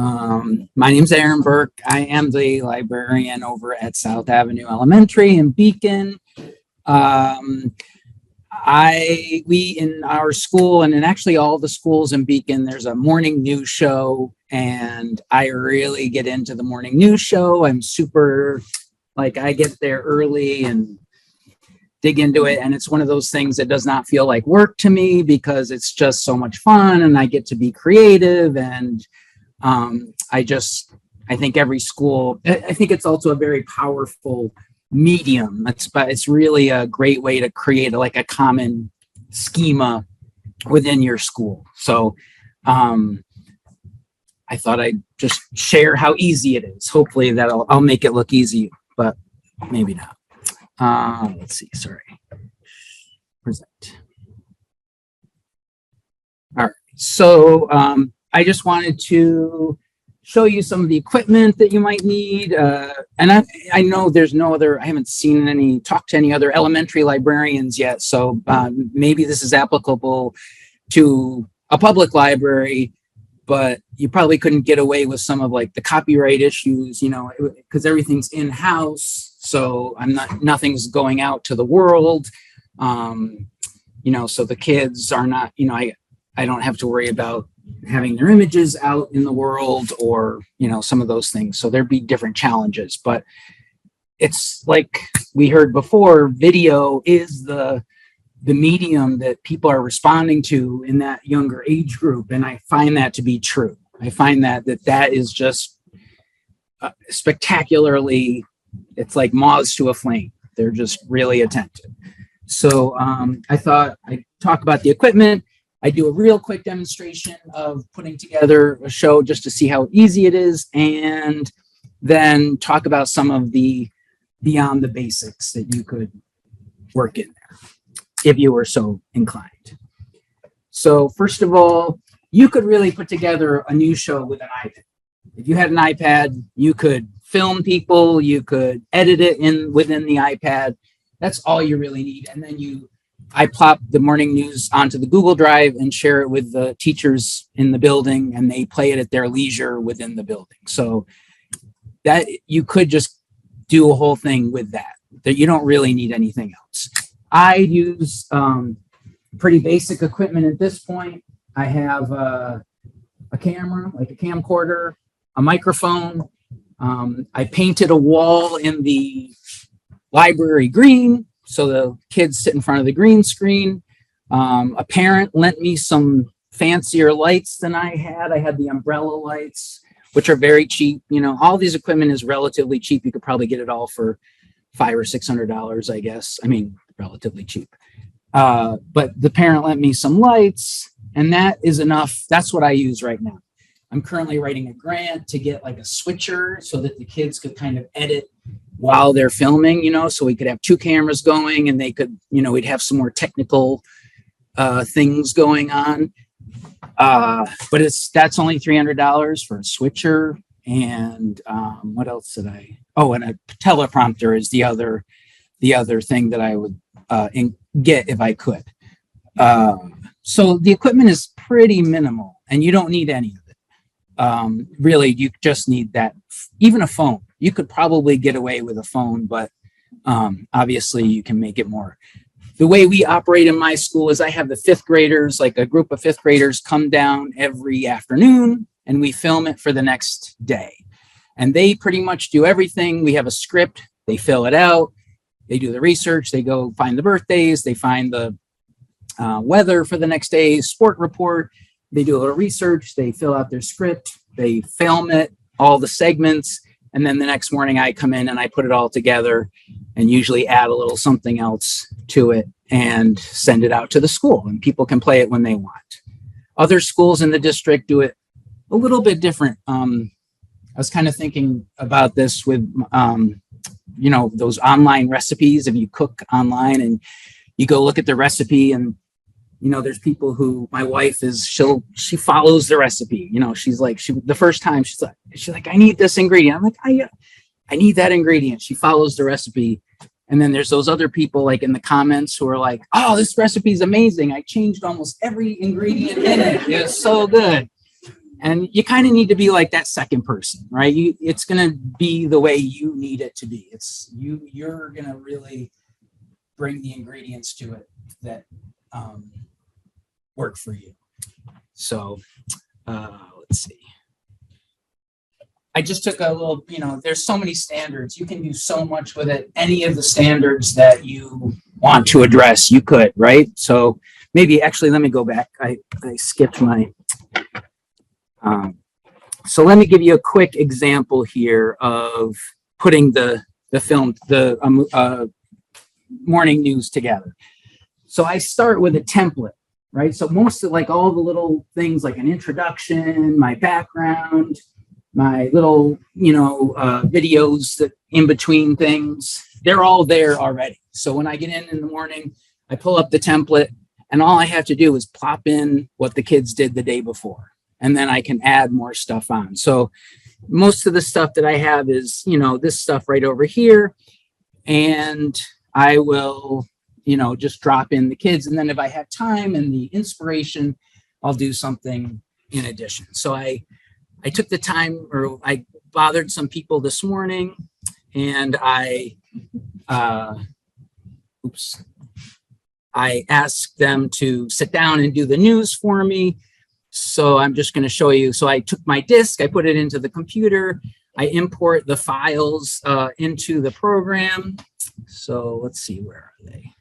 My name's Aaron Burke. I am the librarian over at South Avenue Elementary in Beacon. Um, we in our school and in actually all the schools in Beacon, there's a morning news show, and I really get into the morning news show. I'm super, I get there early and dig into it, and it's one of those things that does not feel like work to me because it's just so much fun, and I get to be creative. And I think every school, I think it's also a very powerful medium. It's really a great way to create a common schema within your school. So I thought I'd just share how easy it is. Hopefully I'll make it look easy, but maybe not. Let's see, sorry. Present. All right, so I just wanted to show you some of the equipment that you might need. And I know there's I haven't talked to any other elementary librarians yet. So maybe this is applicable to a public library, but you probably couldn't get away with some of the copyright issues, because everything's in-house. So nothing's going out to the world. So the kids are not, I don't have to worry about having their images out in the world or, some of those things. So there'd be different challenges, but it's like we heard before, video is the medium that people are responding to in that younger age group. And I find that to be true. I find that is just spectacularly, it's like moths to a flame. They're just really attentive. So I thought I'd talk about the equipment. I do a real quick demonstration of putting together a show just to see how easy it is, and then talk about some of the beyond the basics that you could work in there if you were so inclined. So first of all, you could really put together a news show with an iPad. If you had an iPad, you could film people, you could edit it within the iPad. That's all you really need. And then I plop the morning news onto the Google Drive and share it with the teachers in the building, and they play it at their leisure within the building. So that you could just do a whole thing with that you don't really need anything else. I use pretty basic equipment at this point. I have a camera, like a camcorder, a microphone. I painted a wall in the library green, so the kids sit in front of the green screen. A parent lent me some fancier lights than I had. I had the umbrella lights, which are very cheap. All these equipment is relatively cheap. You could probably get it all for $500 or $600, I guess. I mean, relatively cheap. But the parent lent me some lights, and that is enough. That's what I use right now. I'm currently writing a grant to get a switcher so that the kids could kind of edit while they're filming, so we could have two cameras going, and they could, we'd have some more technical things going on. But that's only $300 for a switcher. And what else did I? Oh, and a teleprompter is the other thing that I would get if I could. So the equipment is pretty minimal, and you don't need any of it. Really, you just need that. Even a phone. You could probably get away with a phone, but obviously you can make it more. The way we operate in my school is I have the fifth graders, a group of fifth graders come down every afternoon, and we film it for the next day. And they pretty much do everything. We have a script. They fill it out. They do the research. They go find the birthdays. They find the weather for the next day, sport report. They do a little research. They fill out their script. They film it, all the segments. And then the next morning I come in and I put it all together and usually add a little something else to it and send it out to the school, and people can play it when they want. Other schools in the district do it a little bit different. I was kind of thinking about this with, those online recipes. If you cook online and you go look at the recipe, and there's people who, my wife is, she follows the recipe. The first time she's like, I need this ingredient. I'm like, I need that ingredient. She follows the recipe. And then there's those other people in the comments who are like, oh, this recipe is amazing. I changed almost every ingredient in it. It's so good. And you kind of need to be like that second person, right? It's going to be the way you need it to be. You're going to really bring the ingredients to it that work for you. So let's see. I just took a little, there's so many standards. You can do so much with it. Any of the standards that you want to address, you could, right? So maybe actually, let me go back. I skipped my, so let me give you a quick example here of putting the morning news together. So I start with a template, right? So most of like all the little things like an introduction, my background, my little, videos that in between things, they're all there already. So when I get in the morning, I pull up the template and all I have to do is plop in what the kids did the day before. And then I can add more stuff on. So most of the stuff that I have is, this stuff right over here. And I will, just drop in the kids. And then if I have time and the inspiration, I'll do something in addition. So I took the time, or I bothered some people this morning, and I asked them to sit down and do the news for me. So I'm just going to show you. So I took my disk, I put it into the computer, I import the files into the program. So let's see, where are they?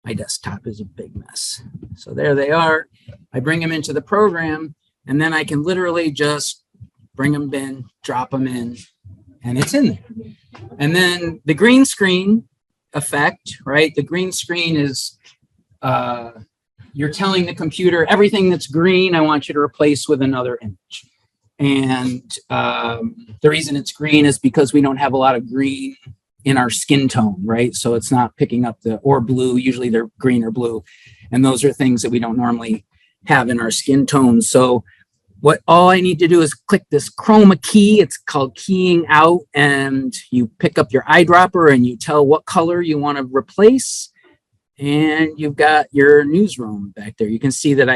My desktop is a big mess. So there they are. I bring them into the program, and then I can literally just bring them in, drop them in, and it's in there. And then the green screen effect, right? The green screen is, you're telling the computer everything that's green, I want you to replace with another image. And the reason it's green is because we don't have a lot of green in our skin tone, right? So it's not picking up or blue, usually they're green or blue. And those are things that we don't normally have in our skin tone. So all I need to do is click this chroma key. It's called keying out, and you pick up your eyedropper and you tell what color you want to replace. And you've got your newsroom back there. You can see that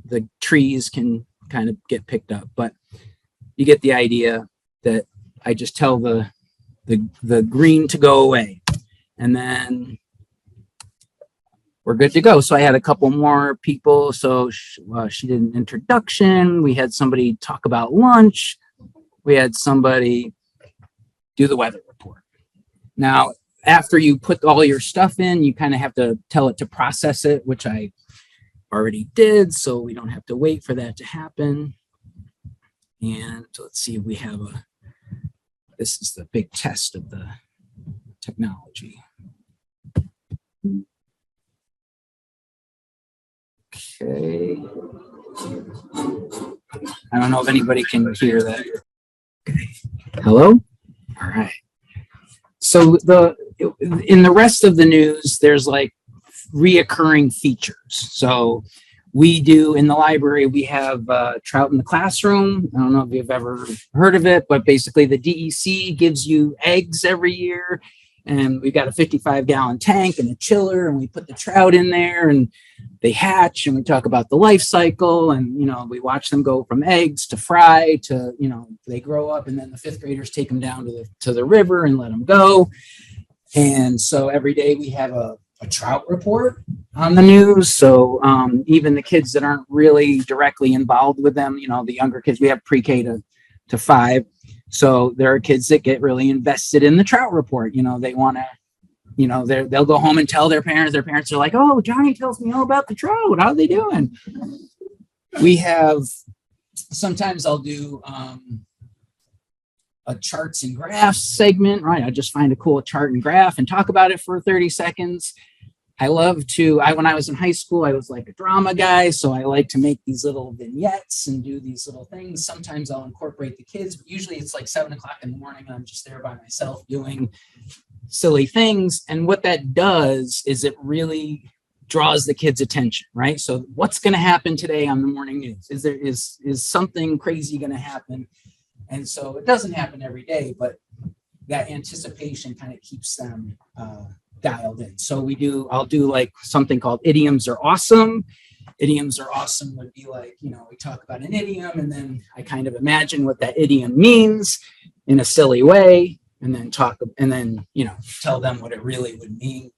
the trees can kind of get picked up, but you get the idea that I just tell the green to go away, and then we're good to go. So I had a couple more people. So she did an introduction. We had somebody talk about lunch. We had somebody do the weather report. Now, after you put all your stuff in, you kind of have to tell it to process it, which I already did. So we don't have to wait for that to happen. And let's see if we have this is the big test of the technology. Okay. I don't know if anybody can hear that. Okay. Hello? All right. So in the rest of the news, there's like reoccurring features. So we do in the library, we have Trout in the Classroom. I don't know if you've ever heard of it, but basically the DEC gives you eggs every year. And we've got a 55-gallon tank and a chiller, and we put the trout in there and they hatch, and we talk about the life cycle, and, we watch them go from eggs to fry to, they grow up, and then the fifth graders take them down to the river and let them go. And so every day we have a trout report on the news. So even the kids that aren't really directly involved with them, the younger kids, we have pre-K to 5. So there are kids that get really invested in the trout report. They want to, they'll go home and tell their parents. Their parents are like, "Oh, Johnny tells me all about the trout. How are they doing?" We have, sometimes I'll do a charts and graphs segment, right? I just find a cool chart and graph and talk about it for 30 seconds. I love to, when I was in high school, I was like a drama guy. So I like to make these little vignettes and do these little things. Sometimes I'll incorporate the kids, but usually it's like 7 o'clock in the morning and I'm just there by myself doing silly things. And what that does is it really draws the kids' attention, right? So what's going to happen today on the morning news? Is something crazy going to happen? And so it doesn't happen every day, but that anticipation kind of keeps them dialed in. So I'll do like something called idioms are awesome. idioms are awesome would be like, we talk about an idiom and then I kind of imagine what that idiom means in a silly way and then tell them what it really would mean.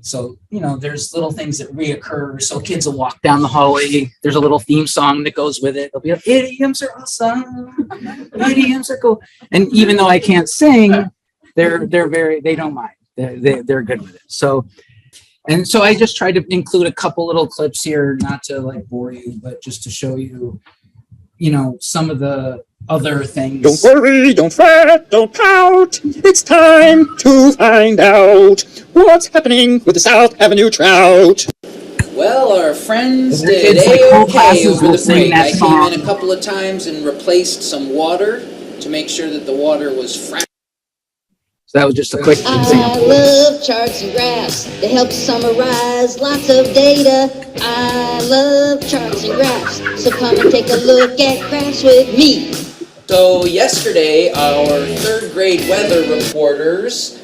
So, there's little things that reoccur. So kids will walk down the hallway. There's a little theme song that goes with it. They'll be like, idioms are awesome. Idioms are cool. And even though I can't sing, they don't mind. They're good with it. So I just tried to include a couple little clips here, not to like bore you, but just to show you, some of the other things. Don't worry, don't fret, don't pout. It's time to find out what's happening with the South Avenue trout. Well, our friends did A-okay over the break. I came in a couple of times and replaced some water to make sure that the water was fresh. So that was just a quick example. I love charts and graphs. They help summarize lots of data. I love charts and graphs. So come and take a look at graphs with me. So yesterday, our third grade weather reporters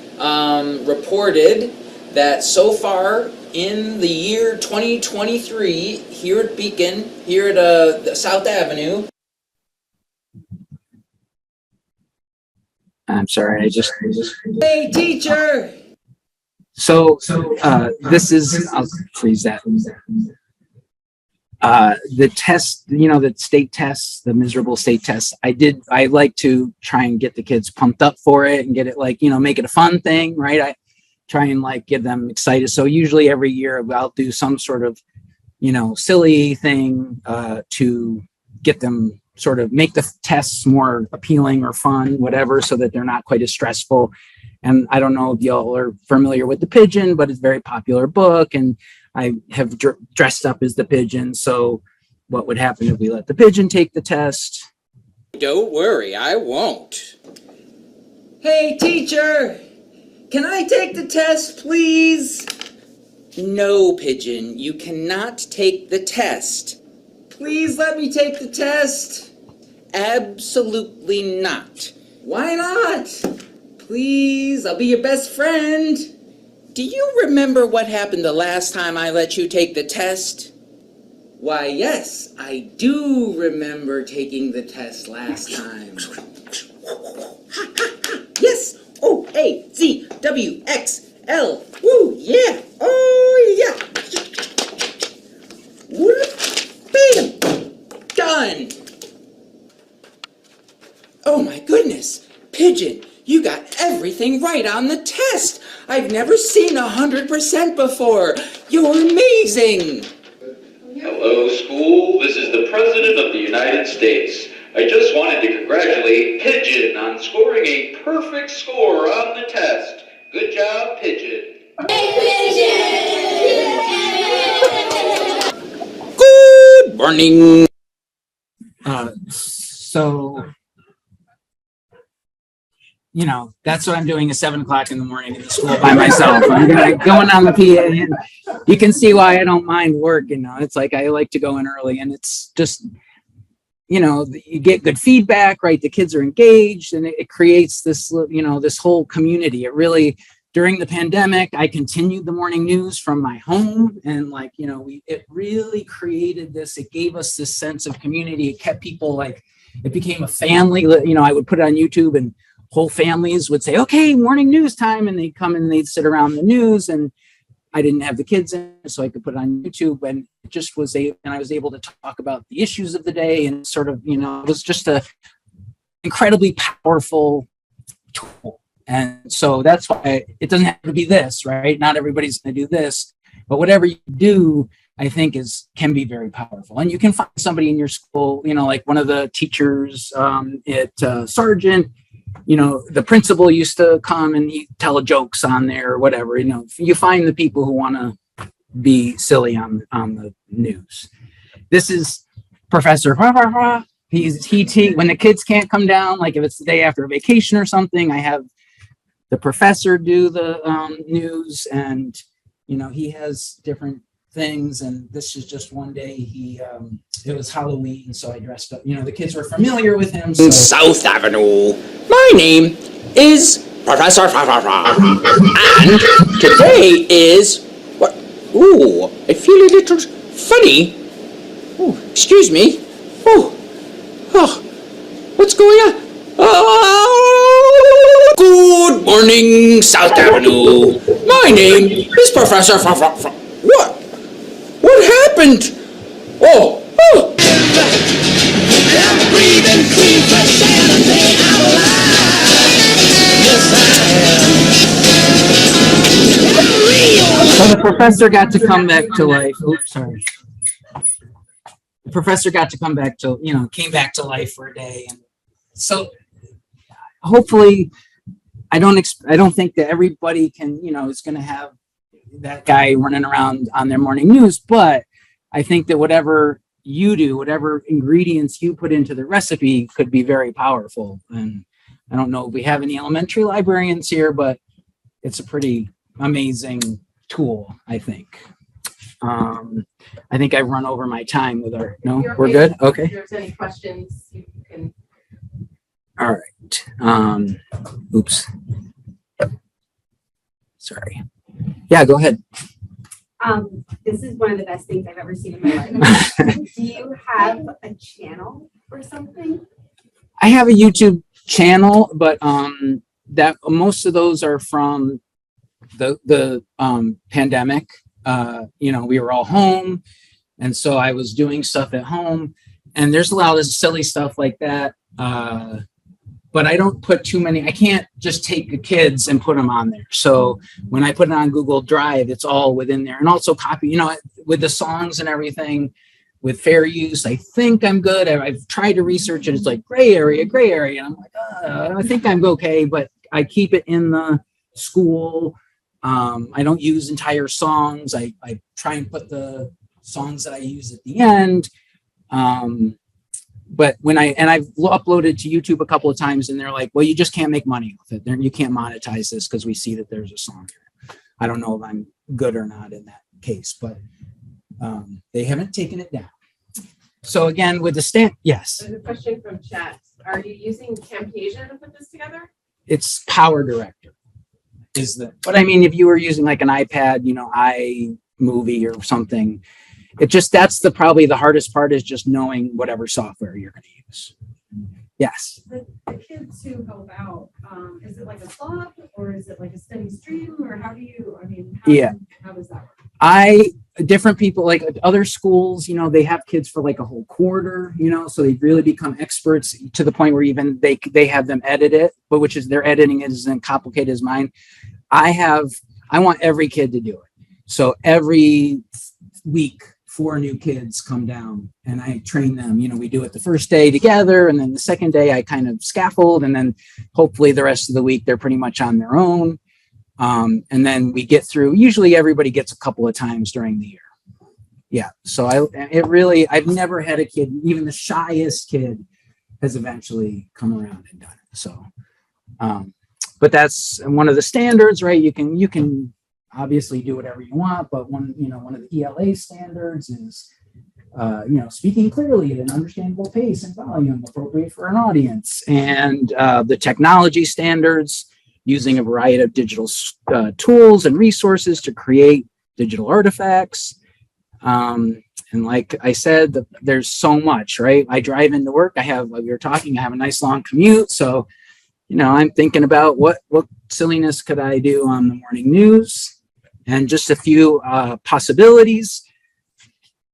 reported that so far in the year 2023, here at Beacon, here at South Avenue. I'm sorry, I just. Hey, teacher! So this is, I'll freeze that. The test, the state tests, the miserable state tests, I like to try and get the kids pumped up for it and get it make it a fun thing, right? I try and get them excited. So usually every year I'll do some sort of, silly thing to get them sort of make the tests more appealing or fun, whatever, so that they're not quite as stressful. And I don't know if y'all are familiar with The Pigeon, but it's a very popular book. And I have dressed up as the pigeon. So what would happen if we let the pigeon take the test? Don't worry, I won't. Hey, teacher! Can I take the test, please? No, Pigeon, you cannot take the test. Please let me take the test. Absolutely not. Why not? Please, I'll be your best friend. Do you remember what happened the last time I let you take the test? Why, yes, I do remember taking the test last time. Yes! O, A, Z, W, X, L. Woo, yeah! Oh, yeah! Bam! Done! Oh my goodness! Pigeon, you got everything right on the test! I've never seen 100% before! You're amazing! Hello, school. This is the President of the United States. I just wanted to congratulate Pigeon on scoring a perfect score on the test. Good job, Pigeon. Good morning! That's what I'm doing at 7:00 in the morning in the school by myself. I'm going on the PA, and you can see why I don't mind work. It's like I like to go in early, and it's just, you get good feedback, right? The kids are engaged, and it creates this, this whole community. It really, during the pandemic, I continued the morning news from my home, and it really created this. It gave us this sense of community. It kept people it became a family. I would put it on YouTube, and whole families would say, okay, morning news time. And they'd come and they'd sit around the news, and I didn't have the kids in, so I could put it on YouTube, and it just was and I was able to talk about the issues of the day, and sort of, it was just a incredibly powerful tool. And so that's why it doesn't have to be this, right? Not everybody's going to do this, but whatever you do, I think can be very powerful. And you can find somebody in your school, like one of the teachers at Sargent, the principal used to come and he'd tell jokes on there or whatever. You find the people who want to be silly on the news. This is Professor. He when the kids can't come down, like if it's the day after a vacation or something, I have the professor do the news, and he has different things. And this is just one day it was Halloween, so I dressed up. The kids were familiar with him. So. South Avenue. My name is Professor and today is what? Ooh, I feel a little funny. Oh, excuse me. Oh, oh, what's going on? Oh, good morning, South Avenue. My name is Professor What? What happened? Oh, oh. Breathing clean fresh air and they out alive. Yes, I am. So the professor got to come back to life. Oops, sorry. The professor got to come back to, came back to life for a day. And so hopefully I don't think that everybody can, is going to have that guy running around on their morning news, but I think that whatever you do, whatever ingredients you put into the recipe could be very powerful. And I don't know if we have any elementary librarians here, but it's a pretty amazing tool, I think. I think I've run over my time with our, no, we're good? Okay. If there's any questions, you can. All right. Oops. Sorry. Yeah, go ahead. This is one of the best things I've ever seen in my life. Do you have a channel or something? I have a YouTube channel, but that most of those are from the pandemic. We were all home, and so I was doing stuff at home, and there's a lot of silly stuff like that. But I don't put too many. I can't just take the kids and put them on there. So when I put it on Google Drive, it's all within there, and also copy. With the songs and everything, with fair use, I think I'm good. I've tried to research it. It's like gray area. And I'm like, I think I'm okay, but I keep it in the school. I don't use entire songs. I try and put the songs that I use at the end. But I've uploaded to YouTube a couple of times, and they're like, well, you just can't make money with it. You can't monetize this because we see that there's a song here. I don't know if I'm good or not in that case, but they haven't taken it down. So again, with the yes. There's a question from chat. Are you using Camtasia to put this together? It's Power Director. But I mean, if you were using like an iPad, iMovie or something, that's probably the hardest part, is just knowing whatever software you're going to use. Yes. The kids who help out, is it like a club or is it like a steady stream, or how does that work? Different people, like other schools, they have kids for like a whole quarter, so they really become experts to the point where even they have them edit it, but their editing isn't complicated as mine. I want every kid to do it. So every week, 4 new kids come down and I train them. We do it the first day together, and then the second day I kind of scaffold, and then hopefully the rest of the week they're pretty much on their own. And then we get through, usually everybody gets a couple of times during the year. Yeah. So I've never had a kid, even the shyest kid has eventually come around and done it. So, but that's one of the standards, right? You can obviously do whatever you want, but one of the ELA standards is, speaking clearly at an understandable pace and volume appropriate for an audience. And the technology standards, using a variety of digital tools and resources to create digital artifacts. And like I said, there's so much, right? I drive into work. I have a nice long commute. So, I'm thinking about what silliness could I do on the morning news, and just a few possibilities.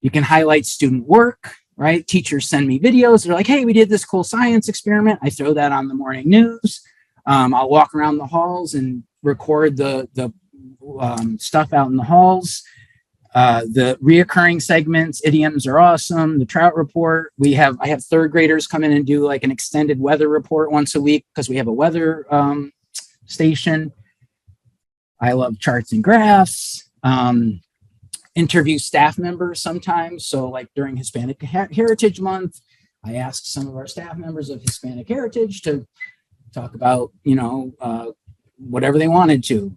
You can highlight student work, right? Teachers send me videos. They're like, hey, we did this cool science experiment. I throw that on the morning news. I'll walk around the halls and record the stuff out in the halls. The reoccurring segments, idioms are awesome. The Trout Report. I have third graders come in and do like an extended weather report once a week because we have a weather station. I love charts and graphs. Interview staff members sometimes. So like during Hispanic Heritage Month, I ask some of our staff members of Hispanic heritage to talk about, whatever they wanted to.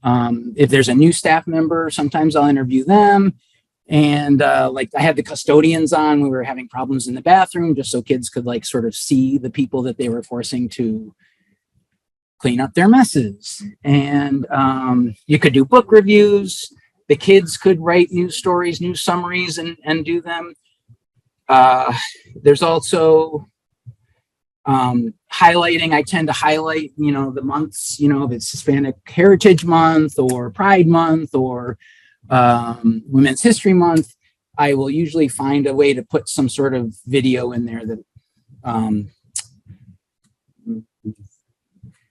If there's a new staff member, sometimes I'll interview them. And like I had the custodians on, we were having problems in the bathroom, just so kids could like sort of see the people that they were forcing to clean up their messes. And you could do book reviews. The kids could write news stories, news summaries, and do them. There's also highlighting. I tend to highlight, the months, if it's Hispanic Heritage Month or Pride Month or Women's History Month. I will usually find a way to put some sort of video in there that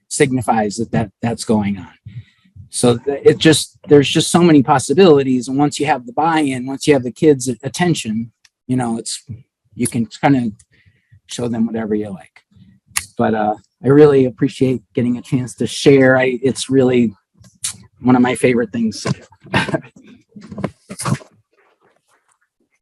signifies that's going on. So there's just so many possibilities. And once you have the buy-in, once you have the kids' attention, you can kind of show them whatever you like. But I really appreciate getting a chance to share. It's really one of my favorite things to do.